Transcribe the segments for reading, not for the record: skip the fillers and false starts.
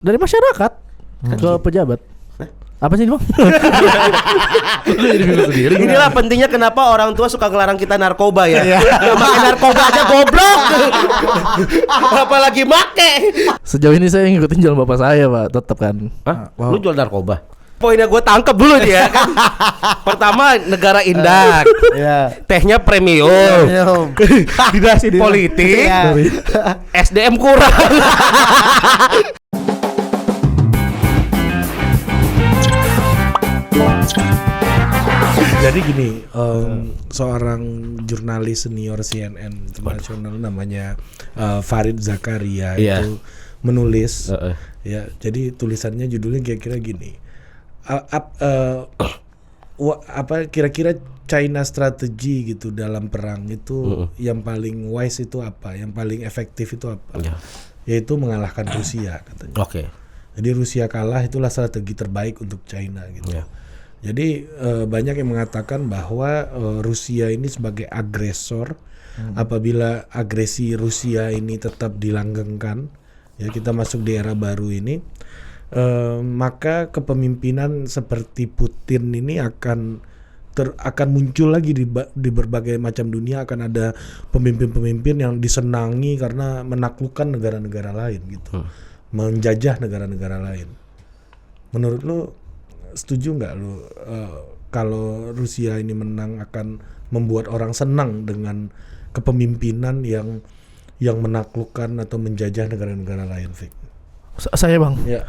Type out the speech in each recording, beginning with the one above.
Dari masyarakat ke pejabat. Apa sih Bang? Inilah pentingnya kenapa orang tua suka ngelarang kita narkoba ya. Makan narkoba aja goblok. Apalagi make. Sejauh ini saya ngikutin jalan bapak saya Pak, tetap kan. Hah? Lu jual narkoba? Poinnya gue tangkep dulu dia kan. Pertama negara indah, tehnya premium, dinasti politik, SDM kurang. Jadi gini, seorang jurnalis senior CNN internasional namanya Farid Zakaria itu menulis, ya. Jadi tulisannya judulnya kira-kira gini, apa kira-kira China strategi gitu dalam perang itu yang paling wise itu apa, yang paling efektif itu apa? Yaitu mengalahkan Rusia katanya. Jadi Rusia kalah itulah strategi terbaik untuk China gitu. Jadi banyak yang mengatakan bahwa Rusia ini sebagai agresor, apabila agresi Rusia ini tetap dilanggengkan, ya kita masuk di era baru ini, maka kepemimpinan seperti Putin ini akan muncul lagi di berbagai macam dunia. Akan ada pemimpin-pemimpin yang disenangi karena menaklukkan negara-negara lain gitu, menjajah negara-negara lain. Menurut lu setuju nggak lu kalau Rusia ini menang akan membuat orang senang dengan kepemimpinan yang menaklukkan atau menjajah negara-negara lain, Fik? Saya Bang. Iya.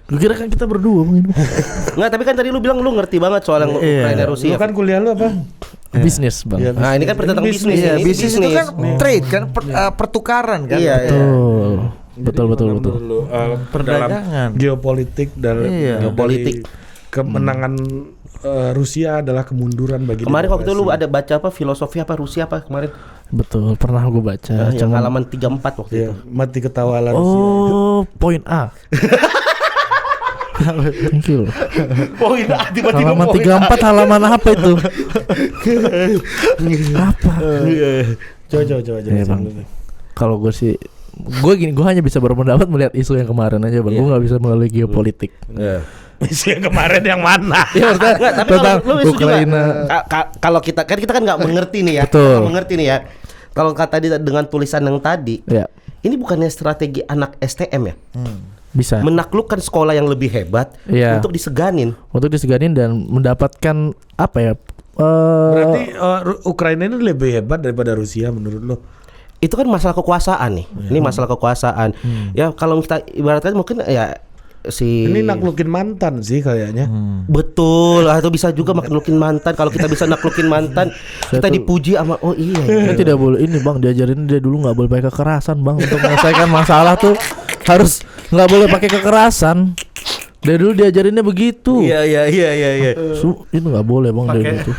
Gue kira kan kita berdua Bang. Nggak, tapi kan tadi lu bilang lu ngerti banget soal yang Ukraina Rusia. Lu kan kuliah lu apa? Bisnis Bang. Nah ini kan tentang bisnis. Bisnis itu kan trade kan, pertukaran kan. Betul. Perdagangan, dalam geopolitik dan geopolitik. Kemenangan Rusia adalah kemunduran bagi kemarin demokrasi. waktu itu lu ada baca apa filosofi apa Rusia apa kemarin? Betul, pernah gue baca. Yang halaman 34 waktu itu. Mati ketawa Rusia. Oh, poin A. Thank you. Poin A tiba-tiba halaman 34 halaman apa itu? Apa? Coba Bang. Kalau gue sih, gue hanya bisa berpendapat melihat isu yang kemarin aja Bang. Gue nggak bisa melalui geopolitik. Isu yang kemarin yang mana? Ya, tapi tentang kalau lu Ukraina. Kalau kita kan nggak mengerti nih ya. Betul. Nggak mengerti nih ya. Kalau kata dengan tulisan yang tadi, ini bukannya strategi anak STM ya? Bisa menaklukkan sekolah yang lebih hebat untuk diseganin dan mendapatkan apa ya? Berarti Ukraina ini lebih hebat daripada Rusia menurut lo? Itu kan masalah kekuasaan nih. Ini masalah kekuasaan. Ya kalau kita ibaratkan mungkin ya ini naklukin mantan sih kayaknya. Betul, atau bisa juga naklukin mantan. Kalau kita bisa naklukin mantan, kita dipuji sama Kita tidak boleh ini Bang, diajarin dia dulu nggak boleh pakai kekerasan Bang untuk menyelesaikan masalah tuh harus nggak boleh pakai kekerasan. Dari dulu diajarinnya begitu. Iya. Itu nggak boleh Bang dari itu.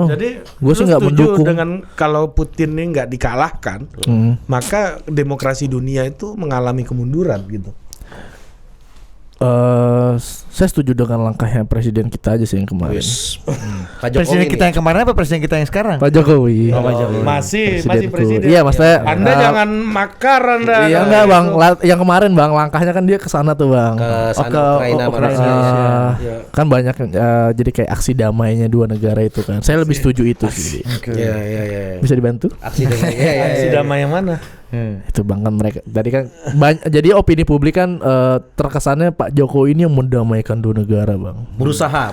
Jadi gue sih nggak mendukung dengan kalau Putin ini nggak dikalahkan, maka demokrasi dunia itu mengalami kemunduran gitu. Saya setuju dengan langkahnya presiden kita aja sih yang kemarin. Presiden kita yang kemarin apa presiden kita yang sekarang? Pak Jokowi. Masih presiden. Iya, maksudnya Anda jangan makar Anda. Iya enggak Bang, yang kemarin Bang, langkahnya kan dia ke sana tuh Bang. Ke Ukraina. Kan banyak jadi kayak aksi damainya dua negara itu kan. Saya lebih setuju itu sih. Iya. Bisa dibantu? Aksi damai. Aksi damai yang mana? Itu Bang, kan mereka tadi kan jadi opini publik kan terkesannya Pak Jokowi ini yang mendamaikan dua negara Bang. Berusaha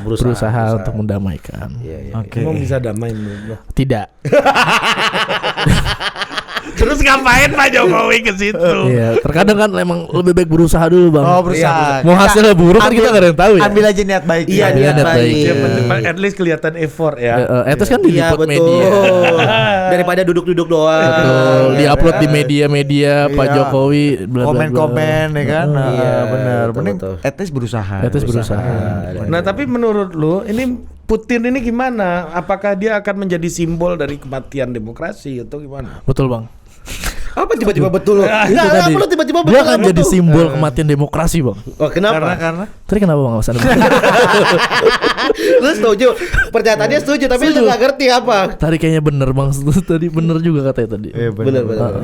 untuk mendamaikan. Emang bisa damai menurut lo? Tidak. Terus ngapain Pak Jokowi ke situ? Iya, terkadang kan emang lebih baik berusaha dulu Bang. Berusaha. Mau hasilnya buruk kan kita nggak ada yang tahu ya. Ambil aja niat baik. Iya, niat baik. At least kelihatan effort ya. Itu kan diliput media. Daripada duduk-duduk doang. Betul, diupload di media-media Pak Jokowi komen-komen ya kan. Benar. Mending betul. at least berusaha. Nah, tapi menurut lu ini Putin ini gimana? Apakah dia akan menjadi simbol dari kematian demokrasi atau gimana? Betul Bang. Apa tiba-tiba betul lo? Itu tadi. Tiba-tiba betul. Dia akan jadi simbol kematian demokrasi, Bang. Oh, kenapa? Karena Tadi kenapa Bang alasan? Lu setuju? Pernyataannya setuju, tapi lu nggak ngerti apa. Tadi kayaknya bener Bang. Tadi bener juga katanya tadi. Bener.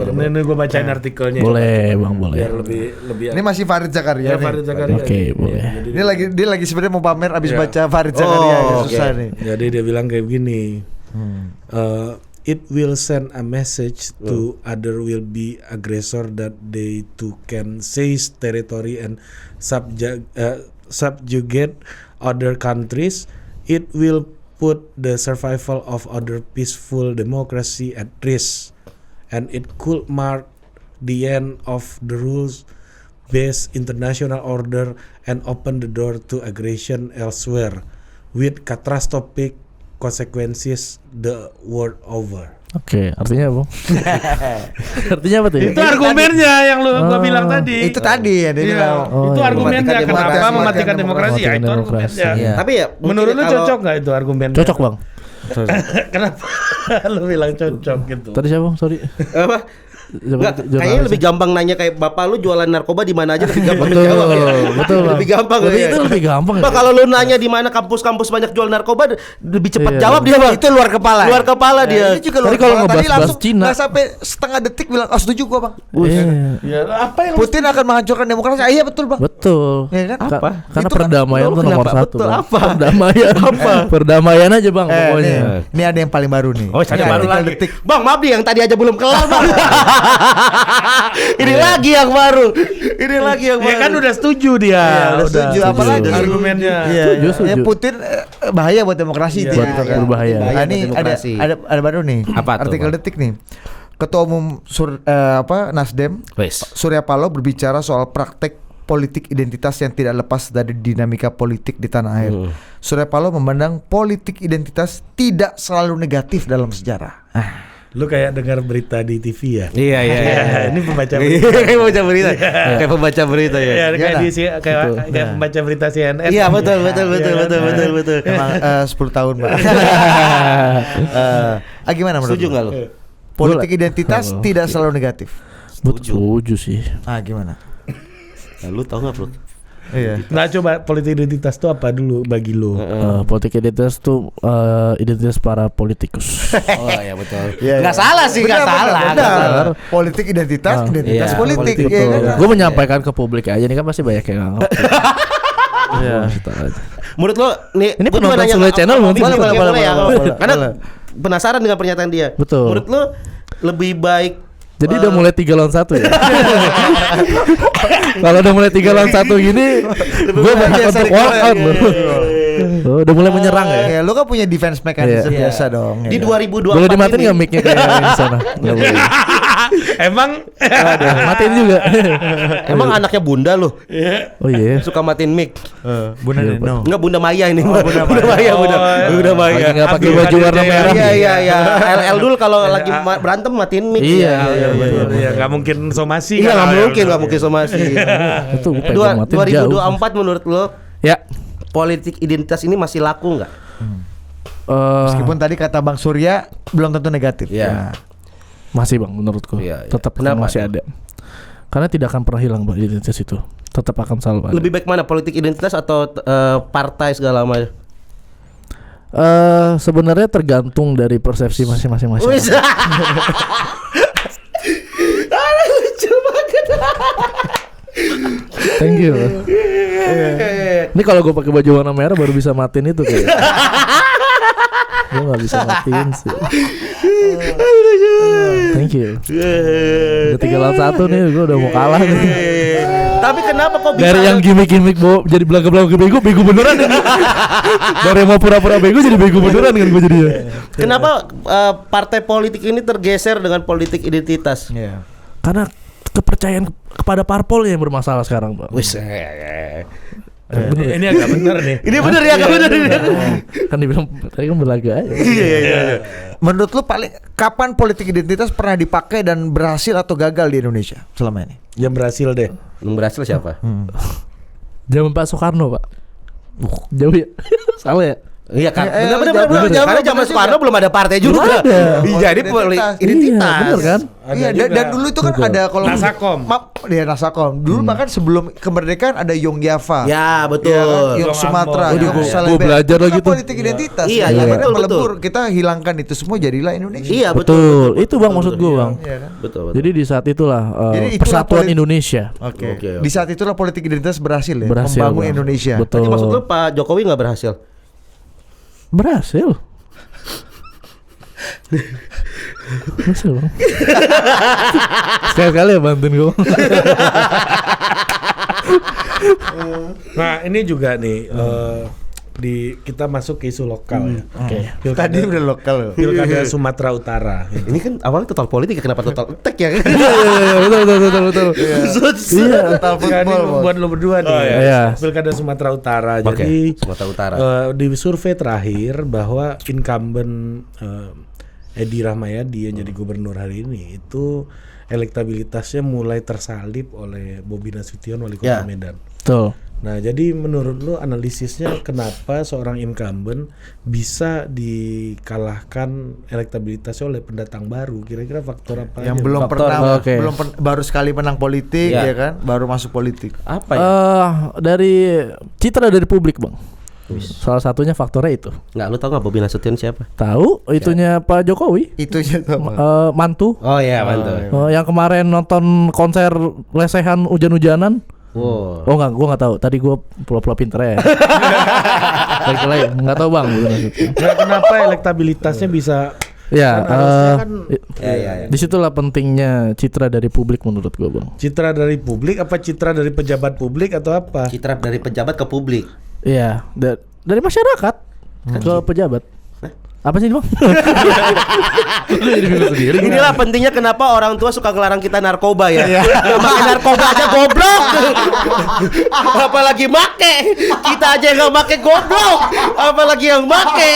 Ini gue bacain artikelnya. Boleh Bang, boleh. Biar lebih. ini masih Farid Zakaria Ya, nih. Farid Zakaria. Oke, boleh. Dia lagi sebenarnya mau pamer abis baca Farid Zakaria susah nih. Jadi dia bilang kayak begini. It will send a message to other will be aggressor that they too can seize territory and subjugate other countries. It will put the survival of other peaceful democracy at risk, and it could mark the end of the rules-based international order and open the door to aggression elsewhere with catastrophic consequences the world over. Oke, artinya apa? Artinya apa tuh ya? Itu argumennya yang gua bilang tadi. Itu tadi ya dia bilang. Itu argumennya Mematikan kenapa demokrasi. mematikan demokrasi. Ya, itu Demokrasi. argumennya. Iya. Tapi ya Menurut lu kalau- cocok nggak itu argumennya? Cocok Bang. Kenapa lu bilang cocok gitu? Tadi siapa Bang? Sorry. Apa? Enggak, kayaknya lebih gampang nanya kayak bapak lu jualan narkoba di mana aja lebih gampang Betul, dijawab ya. betul Bang. Lebih gampang Lebih, ya. itu lebih gampang ya. Bang, kalau lu nanya di mana kampus-kampus banyak jual narkoba lebih cepat Iya. jawab dia, Bang. Itu luar kepala. Luar kepala dia. Ini juga Tadi luar kalau kepala. Tadi ngebahas langsung Cina. nggak sampai setengah detik bilang setuju gua Bang. Iya. Ya, apa yang Putin akan menghancurkan demokrasi. Iya betul Bang. Betul. Ya kan? Apa? Karena Itu kan- perdamaian Lu tuh nomor kenapa? satu. Betul, Bang. apa? Perdamaian. Apa? Perdamaian aja Bang pokoknya. Ini ada yang paling baru nih. Oh, ada Ini baru artikel lagi. detik. Bang, maaf nih yang tadi aja belum kelar, Bang. Ini lagi yang baru. Ini lagi yang baru. Ya kan udah setuju dia. Iya, udah setuju. Apalagi argumennya. Iya, Setuju, iya. setuju. Ya, Putin bahaya buat demokrasi Iya, dia. Buat berbahaya. Nah, ini buat demokrasi. ada baru nih. Apa tuh, artikel Bang? detik nih. Ketua Umum Nasdem Wes. Surya Paloh berbicara soal praktek politik identitas yang tidak lepas dari dinamika politik di tanah air. Surya Paloh memandang politik identitas tidak selalu negatif dalam sejarah. Lu kayak dengar berita di TV ya? Iya. Ini pembaca berita. Kayak pembaca berita. Kayak pembaca berita ya. Ya, kayak Iyalah. kayak pembaca berita CNN. Iya, betul. Emang 10 tahun, Mbak. Gimana menurut Setuju lu? enggak lu? Politik identitas Kalau- tidak selalu negatif. Setuju sih. Gimana? Nah, lu tahu enggak, Bro? Iya. Nah, coba politik identitas itu apa dulu bagi lu? Politik identitas tuh identitas para politikus. Oh iya betul. Iya, Enggak iya. salah sih, enggak Benar, salah. benar. Nggak salah. Politik identitas, identitas Iya, politik. politik, Iya kan? Gue menyampaikan ke publik aja nih kan pasti banyak yang nggak ngerti. Iya. Kita aja. Menurut lo nih Ini gua juga penonton nanya- Sule Channel mungkin. boleh ya. boleh. Karena penasaran dengan pernyataan dia. Betul. Menurut lo lebih baik Jadi udah mulai 3 lawan 1 ya. Kalau udah mulai 3 lawan 1 gini, gue berhak untuk walk out loh. Oh, udah mulai menyerang ya. Ya, lu kan punya defense mechanism Iya. biasa dong. di ya. 2024 Boleh dimatiin ini. nggak mic-nya kayak yang di sana? Nggak boleh. Emang Matiin juga. Emang anaknya Bunda lo Oh iya. suka matiin mic. Bunda Neno. Enggak Bunda Maya ini. Bunda Maya. Bunda Maya. Lagi nggak pakai baju warna merah. Iya. LL dulu kalau lagi berantem matiin mic. Iya. Iya, nggak mungkin somasi. Iya, kan? nggak mungkin somasi. Itu gue pengen matiin jauh. 2024 menurut lo Ya. politik identitas ini masih laku nggak? Meskipun tadi kata Bang Surya belum tentu negatif. Iya. Nah, Masih bang menurutku. Iya. Tetap Kenapa masih tuh? ada. Karena tidak akan pernah hilang bang identitas itu. Tetap akan selalu ada. Lebih baik mana politik identitas atau partai segala macam? Sebenarnya tergantung dari persepsi masing-masing Wis. masyarakat. Lucu banget. Thank you. Ini kalau gue pakai baju warna merah baru bisa matiin itu kayak. Gue nggak bisa matiin sih. Thank you. Udah 3 lawan 1 nih, gue udah mau kalah nih. Tapi kenapa kok bisa? Dari yang gimmick-gimmick jadi belaga-belaga bego beneran ini. Dari yang mau pura-pura bego jadi bego beneran kan gue jadinya. Kenapa partai politik ini tergeser dengan politik identitas? iya. Karena kepercayaan kepada parpol yang bermasalah sekarang, Pak. Wis. Ini agak bener nih. Ini bener ya, kan bener ini. Kan dibilang tadi kan belaga aja. Iya. Menurut lu paling kapan politik identitas pernah dipakai dan berhasil atau gagal di Indonesia selama ini? Yang berhasil deh. Yang berhasil siapa? Zaman Pak Soekarno, Pak. Jauh ya? Salah ya? Iya kan, bener. Karena zaman Soekarno belum ada partai juga. Jadi identitas. Bener kan? Iya, dan dulu itu kan ada kalau Nasakom. Nasakom. Dulu bahkan sebelum kemerdekaan ada Yong Java. Ya betul. Ya kan? Yong Sumatera, Ambon. Yong Gua Salebe. belajar Itu lagi kan tuh. politik identitas. Iya, Akhirnya betul, melebur. Kita hilangkan itu semua jadilah Indonesia. Iya Betul. Itu Bang maksud gue Bang. Iya kan? Betul. Jadi di saat itulah Jadi itulah persatuan politik- Indonesia Oke. Oke. Di saat itulah politik identitas berhasil ya, berhasil. membangun Bang. Indonesia. Betul. Jadi maksud lu Pak Jokowi nggak berhasil? Berhasil. Berhasil Bang. Sekali-kali ya bantuin gue. Nah, ini juga nih kita masuk ke isu lokal ya. Oke. Pilkada, Tadi udah lokal loh. Pilkada Sumatera Utara. Ini kan awalnya total politik, kenapa total attack ya? Betul. Iya. Total Ya, ini football. buat lo berdua nih. Iya. Pilkada Sumatera Utara. Oke, Jadi Sumatera Utara. di survei terakhir bahwa incumbent Edi Rahmayadi yang jadi gubernur hari ini itu elektabilitasnya mulai tersalip oleh Bobi Nasution wali kota Ya. Medan. Betul. Nah, jadi menurut lu analisisnya kenapa seorang incumbent bisa dikalahkan elektabilitasnya oleh pendatang baru? Kira-kira faktor apa Yang aja? belum Faktor, pernah oke. baru sekali menang politik Iya. ya kan, baru masuk politik. Apa ya? Dari citra dari publik Bang. Salah satunya faktornya itu. Nggak, lu tau nggak Bobi Nasution siapa? Tahu itunya Pak Jokowi. Itu aja tuh. Mantu. Oh iya, mantap. Yang kemarin nonton konser lesehan hujan-hujanan. Wow. Oh enggak, gue nggak tahu. Tadi gue pulau-pulau pinter ya. Lagi nggak tahu Bang. Nah, kenapa elektabilitasnya bisa Ya, Kan harusnya kan Ya. disitulah pentingnya citra dari publik menurut gue Bang. citra dari publik apa citra dari pejabat publik atau apa? Citra dari pejabat ke publik. Iya, dari masyarakat ke pejabat. Apa sih Bang? Lu jadi bingung sendiri. Inilah pentingnya kenapa orang tua suka ngelarang kita narkoba ya. Nggak makan narkoba aja goblok. Apalagi make. Kita aja nggak make goblok. Apalagi yang make.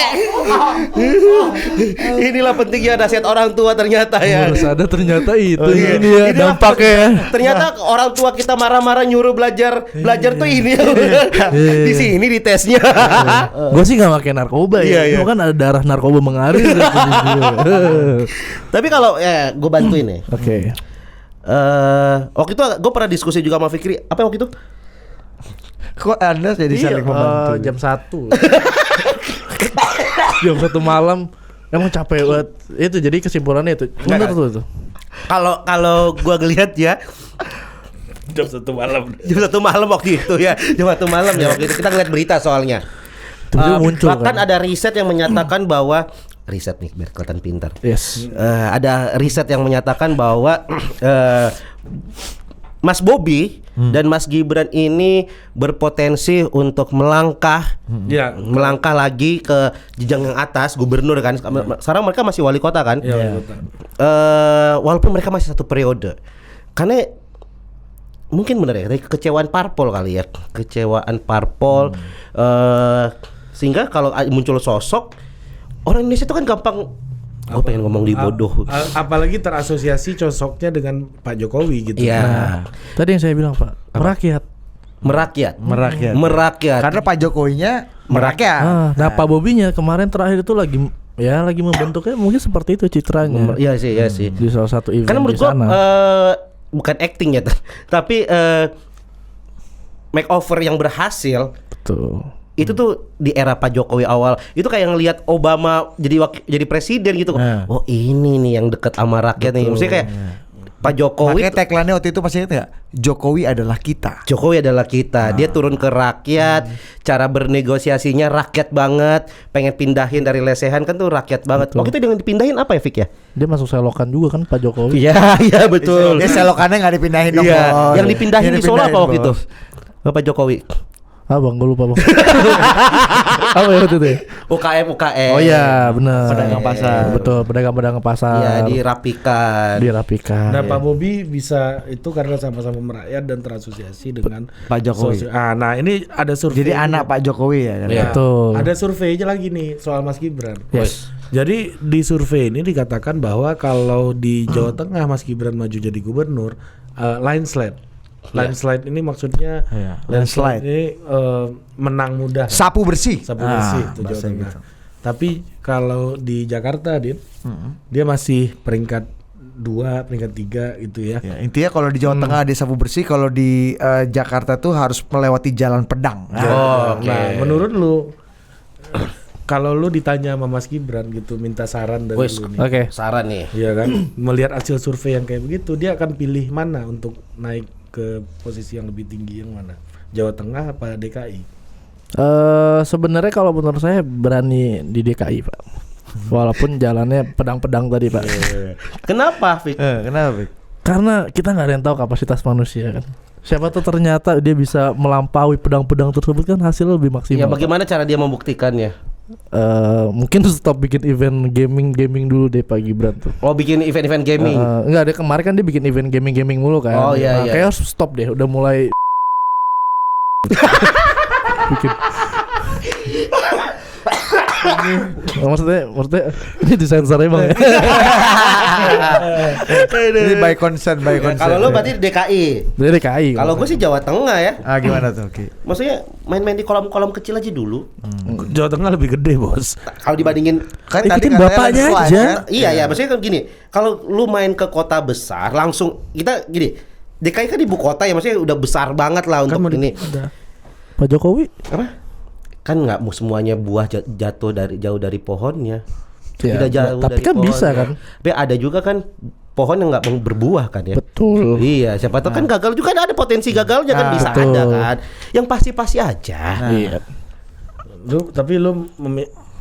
Inilah pentingnya nasihat orang tua ternyata ya. Harus ada ternyata itu iya. ini ya Inilah dampaknya ya. Ternyata orang tua kita marah-marah nyuruh belajar tuh ini ya. Di sini di tesnya. Gue sih nggak pakai narkoba ya. Iya. Cuma kan ada darah narkoba mengalir. dari tubuh gue. Tapi kalau gue bantuin nih. Oke. Waktu itu gue pernah diskusi juga sama Fikri. Apa waktu itu? Kok Anda jadi saling membantu? Jam 1 Jam 1 malam. Emang capek banget. Itu jadi kesimpulannya itu. Bener tuh. Kalau gue ngelihat ya Jam 1 malam. jam 1 malam waktu itu ya. Jam 1 malam ya waktu itu kita ngeliat berita soalnya. Tiba-tiba muncul Bahkan kan. ada riset yang menyatakan bahwa riset nih biar kelihatan pintar. Yes. Ada riset yang menyatakan bahwa Mas Bobi dan Mas Gibran ini berpotensi untuk melangkah Ya. melangkah lagi ke jenjang yang atas gubernur kan. Sekarang mereka masih wali kota kan. Ya, wali kota. Walaupun mereka masih satu periode. Karena mungkin benar ya, kekecewaan parpol kali ya, kekecewaan parpol. Sehingga kalau muncul sosok orang Indonesia itu kan gampang. Gue pengen ngomong di bodoh. Apalagi terasosiasi sosoknya dengan Pak Jokowi gitu. Iya. Tadi yang saya bilang Pak, merakyat. Merakyat. Karena Pak Jokowinya merakyat. Nah Pak Bobinya kemarin terakhir itu lagi membentuknya mungkin seperti itu citranya. Iya sih. Di salah satu event Karena menurut di gua sana. bukan acting ya, tapi makeover yang berhasil. Betul. Itu tuh di era Pak Jokowi awal itu kayak ngelihat Obama jadi presiden gitu. Nah. Oh ini nih yang deket sama rakyat nih. Maksudnya kayak Pak Jokowi. Makanya tagline-nya waktu itu masih ingat nggak? Jokowi adalah kita. Jokowi adalah kita. Dia turun ke rakyat. Cara bernegosiasinya rakyat banget. Pengen pindahin dari lesehan kan tuh rakyat banget. Betul. Waktu itu dengan dipindahin apa ya Fik ya? Dia masuk selokan juga kan Pak Jokowi. Iya betul. Dia selokannya nggak dipindahin dong. Iya. Bos. Yang dipindahin di Solo apa waktu itu? Bos. Bapak Jokowi. Bang, gue lupa Bang. Apa ya waktu itu ya? UKM. Oh iya benar. Pedagang pasar. Betul, pedagang pasar. Iya dirapikan. Dirapikan. Nah, Pak Bobi bisa itu karena sama-sama merakyat dan terasosiasi dengan Pak Jokowi. nah ini ada survei. Jadi anak Pak Jokowi ya. kan? Ya, Betul. ada surveinya lagi nih soal Mas Gibran. Yes. Jadi di survei ini dikatakan bahwa kalau di Jawa Tengah Mas Gibran maju jadi gubernur, landslide. Landslide ini maksudnya Landslide ini menang mudah. sapu bersih. Sapu bersih itu Jawa bahasa Tengah. gitu. Tapi kalau di Jakarta, Din, dia masih peringkat 2, peringkat 3 gitu ya. Ya, intinya kalau di Jawa Tengah dia sapu bersih, kalau di Jakarta tuh harus melewati jalan pedang. Nah, menurut lu kalau lu ditanya sama Mas Gibran gitu, minta saran dari Wes, lu nih. Oke. saran nih. Iya kan? Melihat hasil survei yang kayak begitu, dia akan pilih mana untuk naik ke posisi yang lebih tinggi, yang mana? Jawa Tengah apa DKI? Sebenarnya kalau menurut saya berani di DKI, Pak. Walaupun jalannya pedang-pedang tadi, Pak. Kenapa, Fik? Kenapa? Bik? Karena kita nggak ada yang tahu kapasitas manusia kan. Siapa tuh ternyata dia bisa melampaui pedang-pedang tersebut kan hasilnya lebih Ya maksimal. bagaimana cara dia membuktikannya? Mungkin stop bikin event gaming dulu deh Pak Gibran tuh. Oh, bikin event-event gaming. Enggak, dia kemarin kan dia bikin event gaming mulu kan. Oh, iya, iya. Kayak harus stop deh, udah mulai bikin. maksudnya ini disensor emang ya. Ini by consent. Kalau lo berarti DKI. Dari DKI. Kalau gue sih Jawa Tengah ya. Gimana tuh? Oke. Maksudnya main-main di kolam-kolam kecil aja dulu. Jawa Tengah lebih gede, Bos. Kalau dibandingin Kan Ikutin katanya bapaknya landslide, aja. kan? iya ya, maksudnya kan gini. Kalau lu main ke kota besar langsung kita gini. DKI kan ibu kota ya, maksudnya udah besar banget lah untuk ini. Pak Jokowi. Apa? Kan nggak semuanya buah jatuh jauh dari pohonnya. Ya, Tidak jauh tapi dari kan pohonnya. bisa kan. Tapi ada juga kan pohon yang nggak berbuah kan ya. Betul. Iya, siapa tahu kan gagal juga ada potensi gagalnya kan bisa betul. ada kan. Yang pasti-pasti aja. Iya. Tapi lu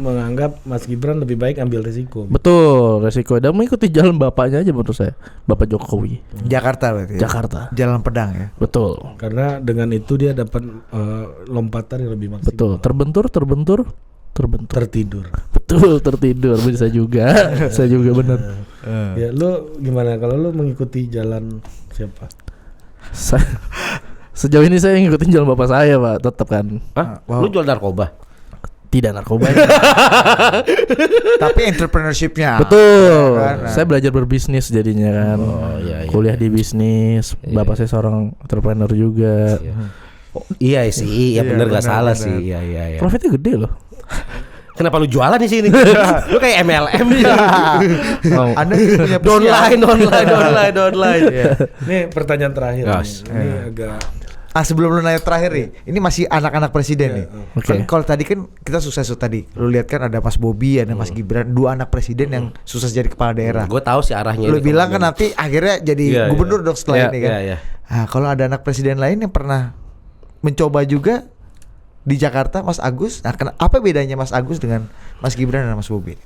menganggap Mas Gibran lebih baik ambil risiko. Betul, resiko dan mengikuti jalan bapaknya aja menurut saya. Bapak Jokowi. Jakarta berarti. Jakarta. Jalan pedang ya. Betul. Karena dengan itu dia dapat lompatan yang lebih maksimal. Betul. Terbentur. Tertidur. Betul, tertidur bisa juga. Saya juga benar. Ya, lu gimana kalau lu mengikuti jalan siapa? Sejauh ini saya ngikutin jalan bapak saya, Pak. Tetap kan. Hah? Lu jual narkoba? Tidak narkoba. Tapi entrepreneurship-nya. Betul. Kan? Saya belajar berbisnis jadinya kan. Oh, iya. Kuliah di bisnis. Bapak saya seorang entrepreneur juga. Oh, iya sih, iya bener nggak salah sih. Iya. Profitnya gede loh. Kenapa lu jualan di sini? Lu kayak MLM ya. Anda punya online. Ini pertanyaan terakhir. Yes. Nih. Ini agak sebelum lu nanya terakhir nih, ini masih anak-anak presiden nih. Oke. Kan kalau tadi kan kita sukses tuh tadi. Lu lihat kan ada Mas Bobi, ada Mas Gibran, dua anak presiden yang sukses jadi kepala daerah. Gue tahu sih arahnya. Lu ini bilang kan kemana. nanti akhirnya jadi Iya, gubernur iya. dong setelah Iya, ini kan. iya. Nah, kalau ada anak presiden lain yang pernah mencoba juga di Jakarta, Mas Agus. Nah, apa bedanya Mas Agus dengan Mas Gibran dan Mas Bobi?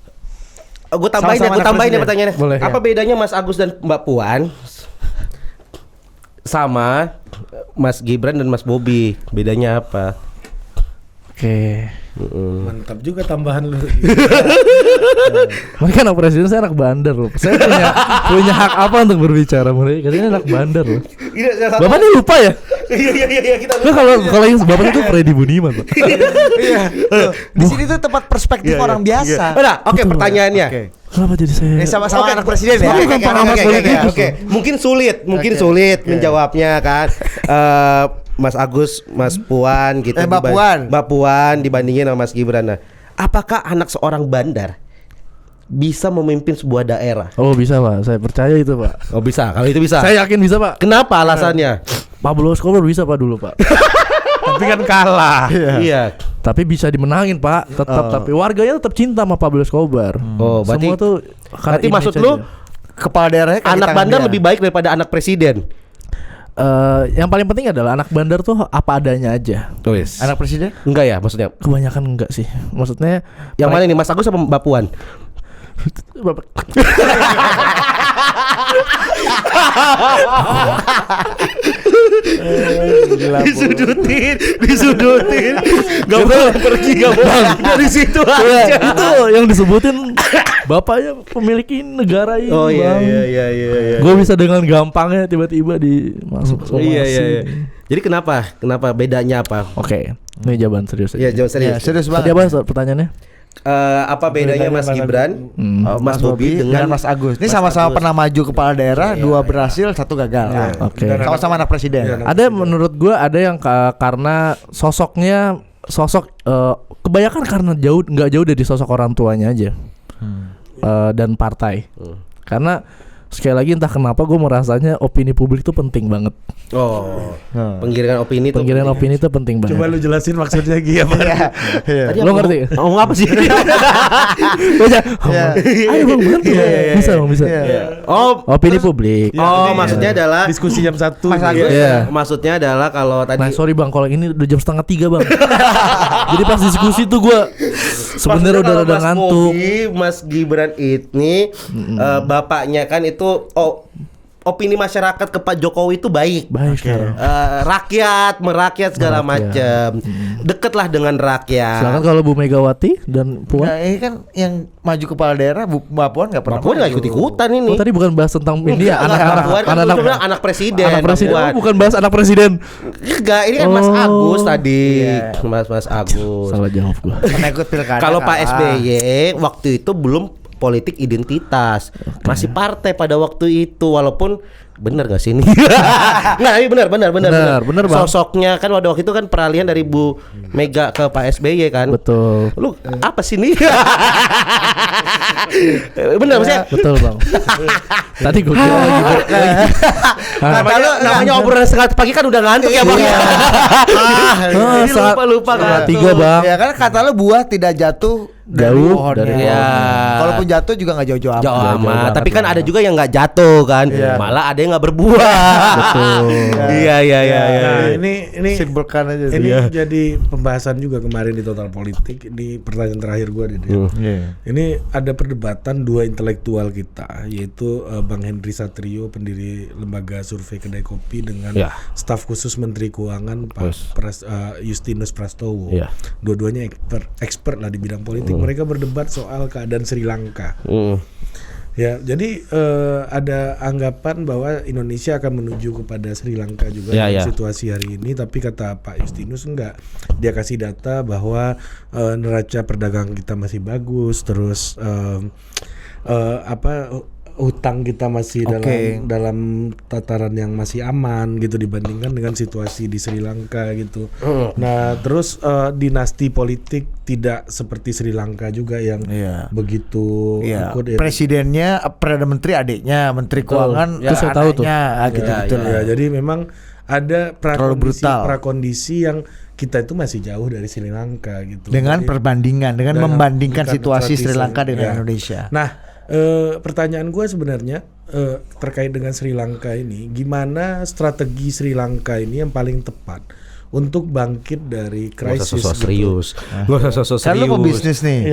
Gue tambahin Sama-sama anak ya presiden. pertanyaannya. Boleh. Apa bedanya Mas Agus dan Mbak Puan sama Mas Gibran dan Mas Bobi? Bedanya apa? Oke. mantap juga tambahan lu. Mereka anak presiden, saya anak bandar loh. Saya punya hak apa untuk berbicara? Mereka katanya anak bandar loh. Bapak ini lupa ya? Iya kita. Nah, kalau yang bapaknya itu Freddy Budiman, Pak. Iya. Di sini tuh tempat perspektif orang biasa. Nah, oke pertanyaannya. Oke. Kenapa jadi saya? Ini sama-sama anak presiden ya. Oke. Mungkin sulit menjawabnya kan. Mas Agus, Mas Puan gitu. Mbak Puan. Mbak Puan dibandingin sama Mas Gibran. Nah, apakah anak seorang bandar bisa memimpin sebuah daerah? Oh bisa Pak, saya percaya itu Pak. Oh bisa, kalau itu bisa. Saya yakin bisa Pak. Kenapa alasannya? Pablo Escobar bisa Pak dulu Pak. Tapi kan kalah. Iya. Tapi bisa dimenangin Pak. Tetap tapi warganya tetap cinta sama Pablo Escobar. Oh, berarti semua tuh berarti image maksud aja. lu Kepala daerahnya kaki anak tangan bandar dia. lebih baik daripada anak presiden? Yang paling penting adalah anak bandar tuh apa adanya aja. Tulis. Anak presiden? Enggak ya maksudnya? Kebanyakan enggak sih. Maksudnya Yang mana nih Mas Agus apa Mbak Puan? Bapak disudutin, gak boleh pergi, gak boleh dari situ aja. itu yang disebutin bapaknya pemilik negara ini. Oh iya Bang. iya. Gue bisa dengan gampangnya tiba-tiba dimasuk somasi. Iya. Jadi kenapa bedanya apa? Oke, ini jawaban serius. Iya aja. jawab serius. Ya, serius Tadi banget. apa pertanyaannya? apa bedanya Mas Gibran, Mas Bobi dengan Mas Agus. Ini sama-sama pernah maju kepala daerah, dua berhasil, satu gagal. Oke. Sama-sama anak presiden. Ada menurut gua ada yang karena sosok kebanyakan karena nggak jauh dari sosok orang tuanya aja dan partai. Karena sekali lagi entah kenapa gue merasanya opini publik tuh penting banget. Penggiringan opini tuh penting banget. Coba lu jelasin maksudnya gimana? Tadi Lo ngerti? Ngomong apa sih? Ayo bang, bisa bang, bisa. Opini publik. Maksudnya adalah Diskusi jam 1. Maksudnya adalah kalau tadi. Nah sorry bang, kalau ini udah jam 2:30 bang. Jadi pas diskusi tuh gue sebenarnya udah rada ngantuk. Mas Gibran ini bapaknya kan itu opini masyarakat ke Pak Jokowi itu baik. Rakyat merakyat segala macam. Deketlah dengan rakyat. Silakan kalau Bu Megawati dan Puan. Nah, ini kan yang maju kepala daerah Mbak Puan nggak pernah. Mbak Puan nggak ikut-ikutan ini. Tadi bukan bahas tentang ini ya, anak presiden. Anak presiden. Bukan bahas anak presiden. Enggak, ini kan Mas Agus tadi. Mas Agus. Salah jawab gua. Ikut pilkada. Kalau Pak SBY waktu itu belum politik identitas, masih partai pada waktu itu, walaupun benar gak sih ini? Nggak, ini benar bang. Sosoknya kan waktu itu kan peralihan dari Bu Mega ke Pak SBY kan. Betul. Lu apa sih ini? Benar maksudnya? Betul bang. Tadi gue kira namanya obrolan setengah pagi kan udah ngantuk ya bang. Lupa kan. 3 bang. Ya kan kata lu buah tidak jatuh jauh pohonnya. dari Kalaupun jatuh juga nggak jauh-jauh amat. Tapi kan ada juga yang nggak jatuh kan. Malah ada yang nggak berbuah. Betul. Iya. Nah, ini simpulkan aja. Ini jadi pembahasan juga kemarin di Total Politik. Ini pertanyaan terakhir gue nih. Ini ada perdebatan dua intelektual kita, yaitu Bang Henry Satrio, pendiri lembaga survei Kedai Kopi, dengan staf khusus Menteri Keuangan Pak Justinus Prastowo. Dua-duanya expert lah di bidang politik. Mereka berdebat soal keadaan Sri Lanka. Ya, jadi ada anggapan bahwa Indonesia akan menuju kepada Sri Lanka juga dalam situasi hari ini. Tapi kata Pak Justinus enggak. Dia kasih data bahwa neraca perdagangan kita masih bagus, terus hutang kita masih dalam tataran yang masih aman gitu dibandingkan dengan situasi di Sri Lanka gitu. Nah, terus dinasti politik tidak seperti Sri Lanka juga yang begitu ikut. Presidennya Perdana Menteri adiknya, Menteri Keuangan saya tahu tuh. Gitu. Jadi memang ada prakondisi yang kita itu masih jauh dari Sri Lanka gitu. Dengan membandingkan situasi Sri Lanka dengan Indonesia. Nah, pertanyaan gue sebenarnya terkait dengan Sri Lanka ini, gimana strategi Sri Lanka ini yang paling tepat untuk bangkit dari krisis gitu. Kan lu pebisnis nih,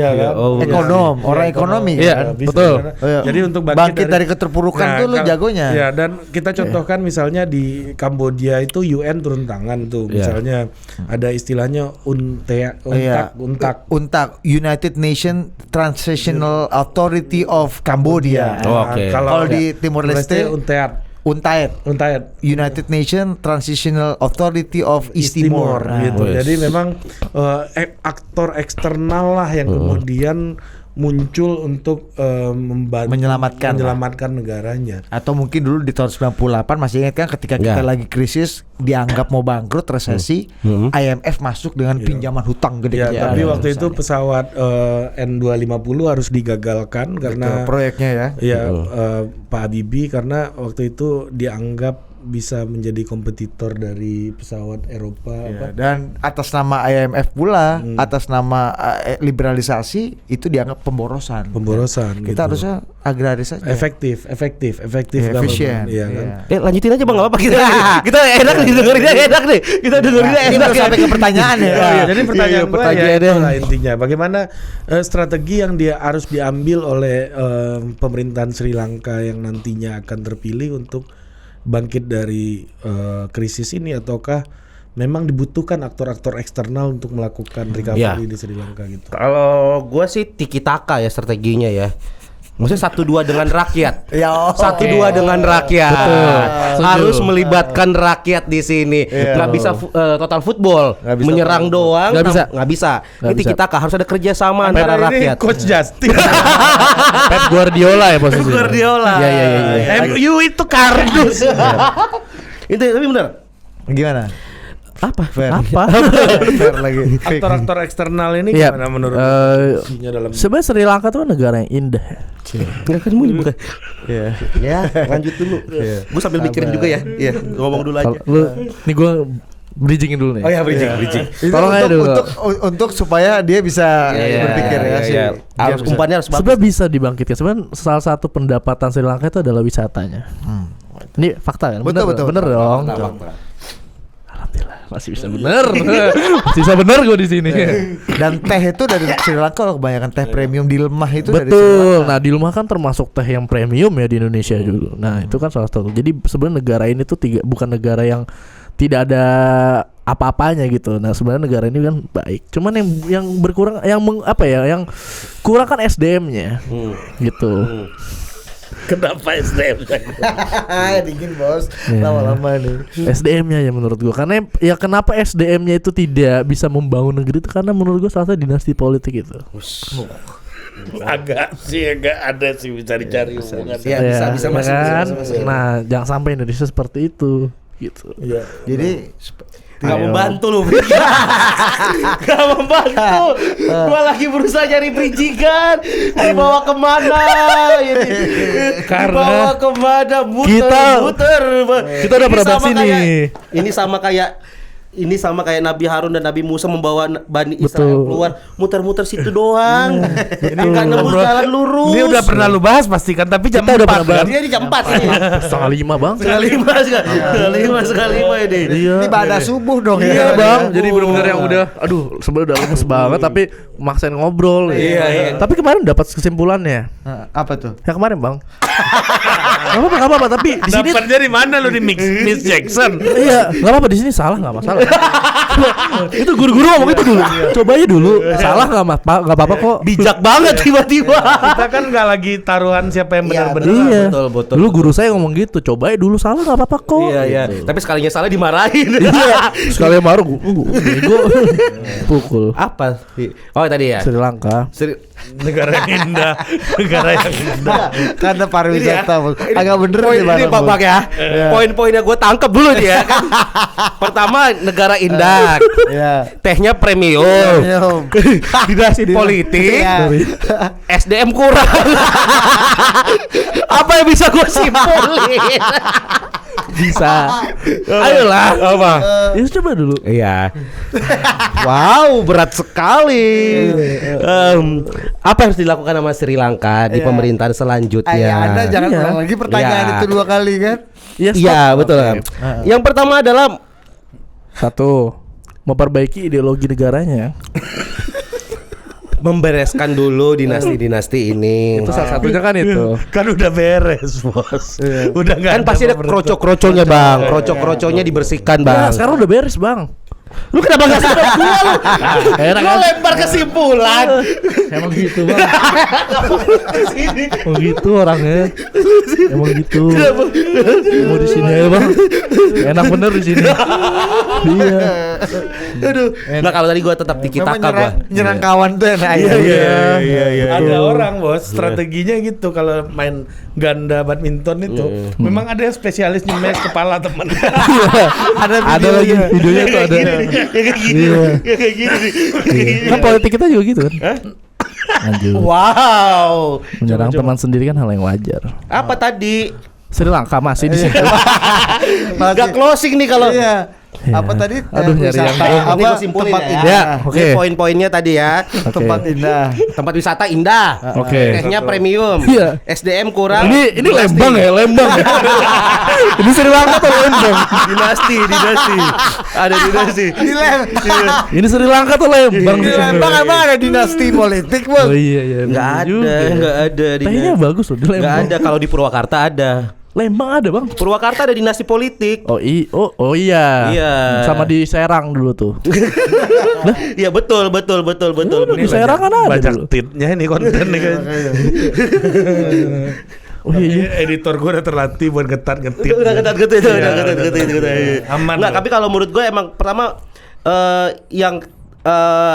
orang ekonomi. Betul. Jadi untuk bangkit dari keterpurukan tuh lu jagonya. Ya, dan kita contohkan misalnya di Kamboja itu UN turun tangan tuh, misalnya ada istilahnya UNTAC, United Nations Transitional Authority of Cambodia. Kalau di Timor Leste UNTAED, United Nations Transitional Authority of East Timor. Gitu. Jadi memang aktor eksternal lah yang kemudian muncul untuk menyelamatkan negaranya. Atau mungkin dulu di tahun 98 masih ingat kan ketika kita lagi krisis dianggap mau bangkrut, resesi, IMF masuk dengan pinjaman hutang gede. Tapi waktu itu pesawat N250 harus digagalkan karena proyeknya Pak Habibie, karena waktu itu dianggap bisa menjadi kompetitor dari pesawat Eropa dan atas nama IMF pula, atas nama liberalisasi itu dianggap pemborosan. Kita gitu. Harusnya agraris saja. Efektif efisien. Lanjutin aja bang, nggak apa-apa kita enak nih dengerin nih. Kita dengerin enak sampai ke pertanyaan Jadi pertanyaan gue itulah intinya. Bagaimana strategi yang harus diambil oleh pemerintahan Sri Lanka yang nantinya akan terpilih untuk bangkit dari krisis ini, ataukah memang dibutuhkan aktor-aktor eksternal untuk melakukan recovery di Sri Lanka gitu? Kalau gue sih tiki taka ya strateginya ya. Maksudnya 1-2 dengan rakyat. Ya, 1-2 dengan rakyat. Betul. Harus melibatkan rakyat di sini. Nggak bisa total football, menyerang doang. Nggak bisa. Ini kita harus ada kerjasama antara rakyat. Coach Justin. Pep Guardiola ya posisinya. Pep Guardiola. Iya. MU itu kardus. Itu tapi benar. Gimana? Apa? Fair lagi. Aktor-aktor eksternal ini Iya. gimana menurut dalam Sebenarnya Sri Lanka tuh kan negara yang indah. Nggak kan mau bukan. Iya. Ya, lanjut dulu. Gue sambil mikirin juga ya. Iya, ngomong dulu aja. Nih gue bridgingin dulu nih. Oh ya, bridging. Tolong aja dulu. Untuk supaya dia bisa berpikir ya sih. Harus umpannya harus bagus. Sebenarnya bisa dibangkitkan. Sebenarnya salah satu pendapatan Sri Lanka itu adalah wisatanya. Ini fakta kan? Betul. Bener dong. Alhamdulillah masih bisa bener. Masih bisa bener gue di sini. Dan teh itu dari Sri Lanka loh, kebanyakan teh premium di lemah itu dari Sri Betul. Lanka. Nah di rumah kan termasuk teh yang premium ya di Indonesia dulu. Nah itu kan salah satu. Jadi sebenarnya negara ini tuh bukan negara yang tidak ada apa-apanya gitu. Nah sebenarnya negara ini kan baik. Cuman yang berkurang, yang kurang kan SDM-nya, gitu. kenapa SDM? Dingin bos, lama-lama nih. SDM-nya ya menurut gua. Karena ya kenapa SDM-nya itu tidak bisa membangun negeri itu karena menurut gua salah satu dinasti politik itu. agak ada sih bisa dicari hubungan. Bisa masuk. Nah jangan sampai Indonesia seperti itu. Gitu. Jadi Gak membantu lu. Gak membantu. Gua lagi berusaha nyari bridgingan. Dibawa kemana ini? Dibawa kemana? Muter. Kita udah pernah bahas ini. Ini sama kayak Nabi Harun dan Nabi Musa membawa Bani Israel keluar, muter-muter situ doang. Ini kan nemu jalan lurus. Ini udah pernah lu bahas pasti kan, tapi jam 4 kan? Dia di jam 4 ini. 4:30 bang. Sekali lima ini. ini pada subuh dong Iya ya. bang. Jadi benar-benar yang udah, sebenarnya udah lemes banget tapi maksain ngobrol. Iya. Tapi kemarin dapat kesimpulannya. Apa tuh? Ya kemarin bang. Gak apa-apa. Tapi di sini Dapatnya di mana lu di Miss Jackson? iya, nggak apa-apa di sini salah nggak masalah. Itu guru-guru ngomong itu dulu. Coba aja dulu. Salah nggak apa-apa kok. Bijak banget tiba-tiba. Kita kan nggak lagi taruhan siapa yang benar-benar. Iya. Betul. Dulu guru saya ngomong gitu. Coba aja dulu salah nggak apa-apa kok. Iya. Tapi sekalinya salah dimarahin. Iya. Sekali marah gue pukul. Apa? Oh tadi ya. Sri Lanka. Negara yang indah. Karena pariwisata bos. Agak bener nih Ini Pak ya. Poin-poinnya gue tangkep dulu nih ya kan. Pertama negara indah. Tehnya premium. Dinasti politik. SDM kurang. Apa yang bisa gue simpulin? Bisa. Ayolah. Apa? Ya coba dulu. Iya. Wow, berat sekali. Apa yang harus dilakukan sama Sri Lanka di pemerintahan selanjutnya? Anda jangan ulang lagi pertanyaan itu 2 kali kan? Iya, betul. Yang pertama adalah 1. Memperbaiki ideologi negaranya. membereskan dulu dinasti-dinasti ini. Itu salah satunya kan itu. Kan udah beres, Bos. Udah enggak. Kan pasti ada krocok-kroconya, Bang. Krocok-kroconya dibersihkan, Bang. Nah, sekarang udah beres, Bang. Lu kenapa enggak sadar gua lu? Heran Lu lempar kesimpulan. Emang gitu, Bang. Emang gitu orangnya. Emang gitu. Mau di sini aja, Bang. Enak bener di sini. Iya. Aduh. Nah, kalau tadi gua tetap tiki-taka, Bang. Nyerang kawan tuh enak. Iya. Ada orang, Bos, strateginya gitu kalau main ganda badminton itu. Memang ada yang spesialis nyemes kepala teman. Ada lagi videonya tuh ada. Kayak gini. Kan politik kita juga gitu kan. Lanjut. Wow. Menyerang teman sendiri kan hal yang wajar. Apa tadi? Sri Lanka masih di situ. Gak closing nih kalau. Apa tadi? Aduh, nyari yang ini gua simpulin tempat ya. indah. Ya, oke. Ini poin-poinnya tadi ya. Tempat indah. Tempat wisata indah. Oke. Tehnya premium. Iya. SDM kurang. Ini Lembang ya, Lembang. Ini Sri Lanka atau Lembang? Dinasti. Ada dinasti. Ini Sri Lanka atau Lembang? Di Lembang emang ada dinasti politik, Bos. Oh iya. Nggak ada dinasti. Tehnya bagus loh di Nggak Lembang. ada. Kalau di Purwakarta ada. Lembang ada bang. Purwakarta ada dinasti politik. Oh iya. Iya. Sama di Serang dulu tuh. Iya betul. Di Serang kan ada. Banyak titnya ini konten nih kan. Oh iya. Editor gue udah terlatih buat ngetit. Udah ketat. Aman. Nggak, tapi kalau menurut gue emang pertama yang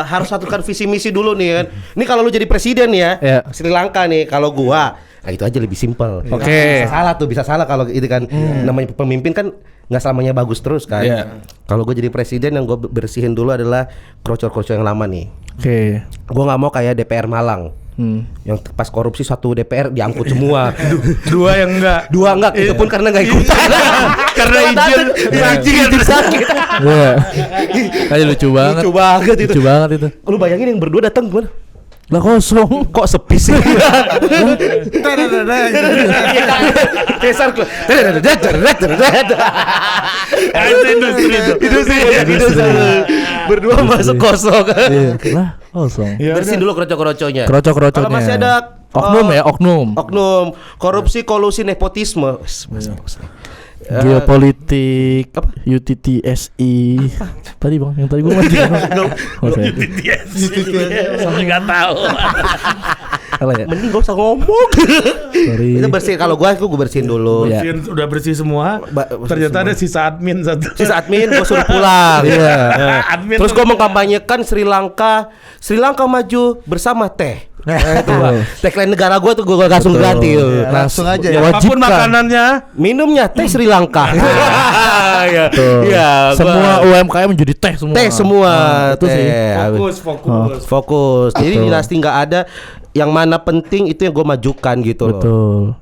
harus satukan visi misi dulu nih kan. Ini kalau lu jadi presiden ya, Sri Lanka nih, kalau gua itu aja lebih simpel. Oke. Bisa salah kalau itu kan namanya pemimpin kan nggak selamanya bagus terus kan. Kalau gue jadi presiden yang gue bersihin dulu adalah krocor-krocor yang lama nih. Oke. Gue nggak mau kayak DPR Malang. Yang pas korupsi satu DPR diangkut semua. Dua enggak, itu pun karena nggak ikutan. Karena izin sakit. Kayak lucu banget itu. Lu bayangin yang berdua datang gimana? Lah kosong. Kok sepi sih? Industri. Berdua masuk kosong. Lah kosong. Bersihin dulu krocok-kroconya. Krocok-kroconya. Kalau masih ada oknum. Korupsi, kolusi, nepotisme. Geopolitik, UTTSI. Tadi bang, yang tadi gue mati. UTTSI. Nggak tahu. Mending gak usah ngomong. Itu bersih. Kalau gue bersihin dulu. Udah bersih semua. Ternyata ada sisa admin satu. Sisa admin gue suruh pulang. Terus gue mengkampanyekan Sri Lanka maju bersama teh. Tagline negara gue tuh gue langsung ganti. Langsung aja ya. Apapun makanannya, minumnya teh Sri Lanka. Semua UMKM menjadi teh semua. Teh semua. Itu sih. Fokus. Jadi dinasti nggak ada. Yang mana penting itu yang gue majukan gitu loh. Betul.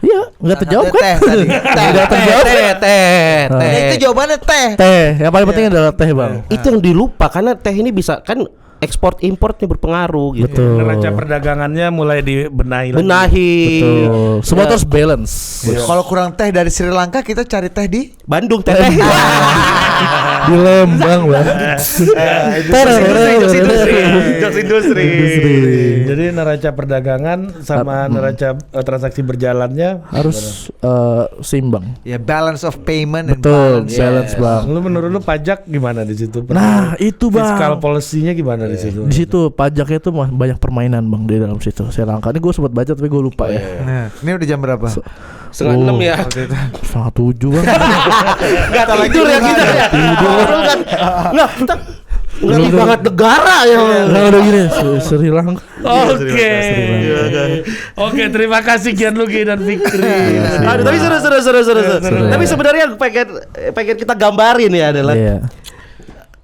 Iya, nggak terjawab kan? Tidak terjawab. Teh. Itu jawabannya teh. Yang paling penting adalah teh bang. Itu yang dilupa karena teh ini bisa kan ekspor importnya berpengaruh gitu. Betul. Neraca perdagangannya mulai dibenahi. Betul. Semua terus balance. Kalau kurang teh dari Sri Lanka kita cari teh di Bandung teh. Di Lembang bang. Industri. Jadi neraca perdagangan sama neraca transaksi berjalannya harus seimbang. Ya balance of payment. Betul. Balance bang. Lu menurut lu pajak gimana di situ? Nah itu bang. Fiscal policy-nya gimana di situ? Di situ pajaknya tuh banyak permainan bang di dalam situ. Sri Lanka ini gue sempat baca tapi gue lupa ya. Nah, ini udah jam berapa? 5:30 ya. 5:30 bang. Gak tidur ya kita ya. Nah kita ngerti banget negara ya. Nah udah gini Sri Lanka. Oke, terima kasih Gianluigi dan Fikri. Tapi seru. Tapi sebenarnya pengen kita gambarin ya adalah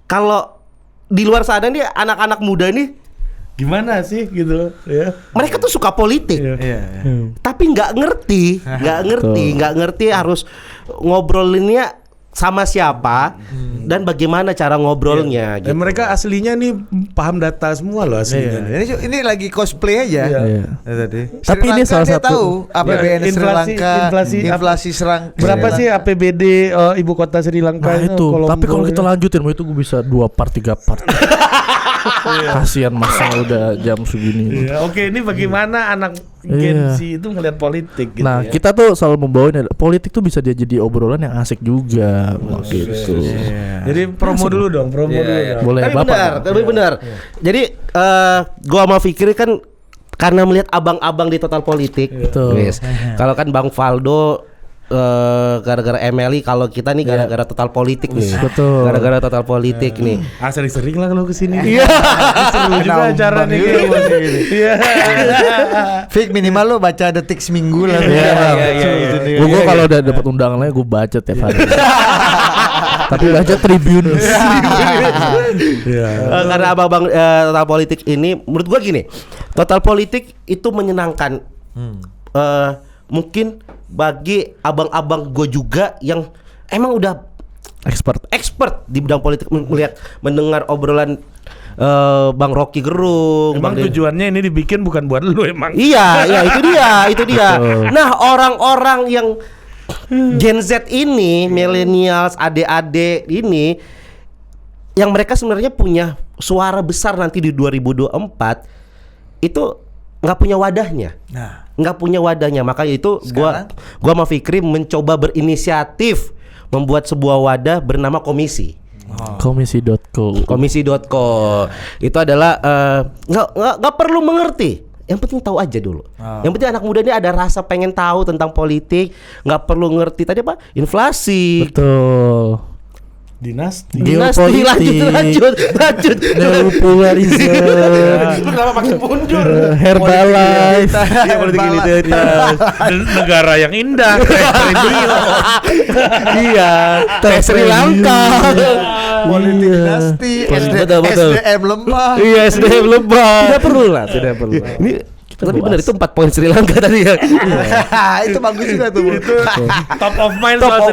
kalau di luar sana nih anak-anak muda nih gimana sih gitu ya. Mereka tuh suka politik. Tapi nggak ngerti harus ngobrolinnya sama siapa dan bagaimana cara ngobrolnya gitu. Dan mereka aslinya nih paham data semua loh aslinya. Ini lagi cosplay aja. Tadi. Tapi ini salah satu tahu APBN Sri Lanka, inflasi serang berapa sih APBD ibu kota Sri Lanka itu. Tapi kalau kita lanjutin itu gue bisa 2 part 3 part. Kasihan masa udah jam segini. Oke, ini bagaimana anak Gen Z itu ngelihat politik gitu. Nah, kita tuh selalu membawain politik tuh bisa jadi obrolan yang asik juga gitu. Jadi promo dulu dong, Boleh Tapi benar. Jadi gua sama Fikri kan karena melihat abang-abang di Total Politik. Kalau kan Bang Valdo gara-gara MLI, kalau kita nih gara-gara Total Politik nih. Betul. Gara-gara Total Politik nih. Sering-sering lah kalau kesini. Iya. Seru juga acara nih. Iya. Fik minimal lo baca detik seminggu lah. Gue kalau udah dapat undangan lagi gue baca tiap hari. Tapi baca Tribun. Karena abang-abang Total Politik ini menurut gua gini, Total Politik itu menyenangkan. Mungkin bagi abang-abang gue juga yang emang udah expert di bidang politik, mendengar obrolan Bang Rocky Gerung. Emang tujuannya ini dibikin bukan buat lu emang. Iya, itu dia. Nah, orang-orang yang Gen Z ini, millennials, adik-adik ini, yang mereka sebenarnya punya suara besar nanti di 2024 itu nggak punya wadahnya. Nggak punya wadahnya. Maka itu gua sama Fikri mencoba berinisiatif membuat sebuah wadah bernama komisi. Komisi.co itu adalah nggak perlu mengerti. Yang penting tahu aja dulu. Yang penting anak muda ini ada rasa pengen tahu tentang politik, nggak perlu ngerti tadi apa? Inflasi. Betul. Dinasti lanjut. Neopolarisme. Lu kenapa makin mundur? Herbalife. Iya, politik identitas. Negara yang indah. Iya. Sri Lanka. Politik dinasti, SDM lemah. Iya, SDM lemah. Tidak perlu. Ini tapi benar itu 4 poin Sri Lanka tadi ya. Itu bagus juga tuh. Itu top of mind soal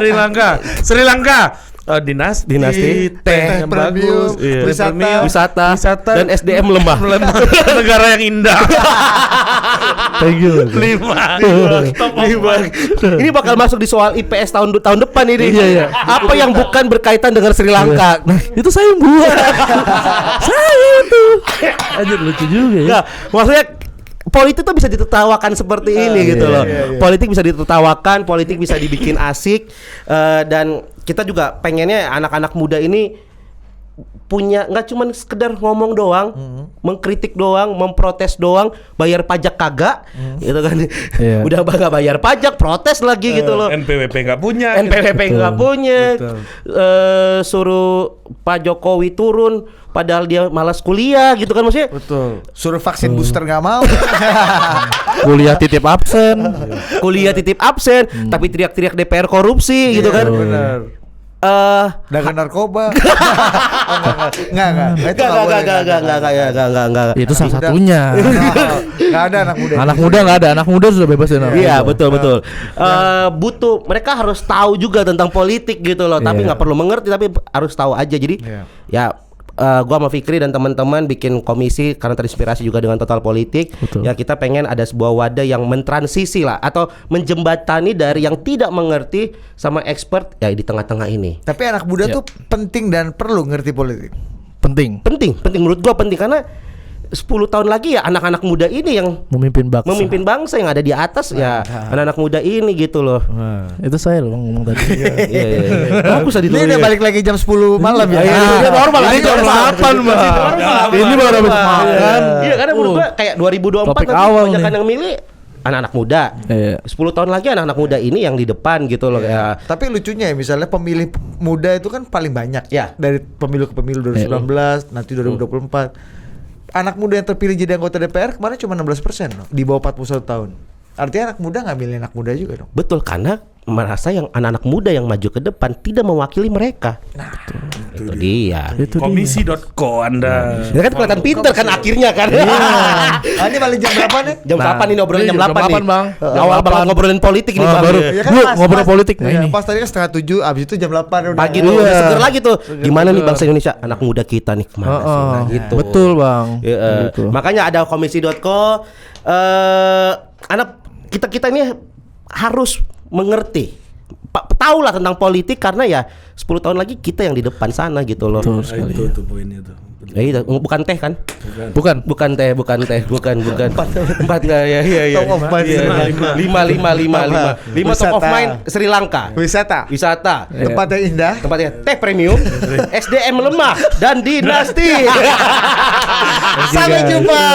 Sri Lanka. Dinasti teh yang bagus, wisata dan SDM lemah. Negara yang indah. Thank you. 5. Ini bakal masuk di soal IPS tahun depan ini. Iya. Apa yang bukan berkaitan dengan Sri Lanka? Nah, itu saya yang buat. Saya tuh. Anjir lucu juga ya. Nah, maksudnya politik tuh bisa ditertawakan seperti ini gitu loh. Politik bisa ditertawakan, politik bisa dibikin asik, dan kita juga pengennya anak-anak muda ini punya nggak cuma sekedar ngomong doang, mengkritik doang, memprotes doang, bayar pajak kagak, gitu kan? Udah nggak bayar pajak, protes lagi gitu loh. NPWP nggak punya, suruh Pak Jokowi turun, padahal dia malas kuliah, gitu kan maksudnya? Betul. Suruh vaksin booster nggak mau. Kuliah titip absen, tapi teriak-teriak DPR korupsi, gitu kan? Benar. Dagang narkoba. Enggak. Itu salah satunya. Enggak ada anak muda. Anak muda sudah bebas dari narkoba. Iya, betul. Butuh mereka harus tahu juga tentang politik gitu loh, tapi nggak perlu mengerti, tapi harus tahu aja. Jadi ya gua sama Fikri dan teman-teman bikin komisi karena terinspirasi juga dengan Total Politik. Betul. Ya kita pengen ada sebuah wadah yang mentransisi lah atau menjembatani dari yang tidak mengerti sama expert ya di tengah-tengah ini. Tapi anak muda tuh penting dan perlu ngerti politik. Penting Menurut gua penting karena 10 tahun lagi ya anak-anak muda ini yang memimpin bangsa yang ada di atas ya anak-anak muda ini gitu loh. Itu saya loh ngomong tadi. Iya. Bagus tadi. Ini udah balik lagi jam 10 malam ya. Iya, normal. Ini jam 8 Bang. Ini baru habis makan. Iya, karena menurut gua kayak 2024 Topik nanti awal kebanyakan nih. yang milih anak-anak muda. 10 tahun lagi anak-anak muda ini yang di depan gitu loh ya. Tapi lucunya ya misalnya pemilih muda itu kan paling banyak ya dari pemilu ke pemilu 2019 nanti 2024. Anak muda yang terpilih jadi anggota DPR kemarin cuma 16% loh, di bawah 41 tahun. Artinya anak muda nggak milih anak muda juga dong. Betul, karena merasa yang anak-anak muda yang maju ke depan tidak mewakili mereka. Nah, itu dia. Komisi.co Anda. Ya kan kelihatan pinter kan akhirnya kan. Ini balik jam berapa nih? Jam 8 ini ngobrolin jam 8 nih. Bang. Awal banget ngobrolin politik nih Bang. Baru. Ngobrol politik. Nah ini. Pas tadi kan 7:30, abis itu jam 8 udah. Pagi tuh udah seger lagi tuh. Gimana nih bangsa Indonesia? Anak muda kita nih kemana sih? Nah, gitu. Betul Bang. Gitu. Makanya ada komisi.co. Anak kita ini harus mengerti. Tahu lah tentang politik karena ya 10 tahun lagi kita yang di depan sana gitu loh. Betul sekali. Itu poinnya tuh. Bukan teh kan? Bukan teh. Bukan. Empat ya. 5 top of mind Sri Lanka. Wisata. Tempat yang indah. Tempatnya teh premium, SDM lemah dan dinasti. Sampai jumpa.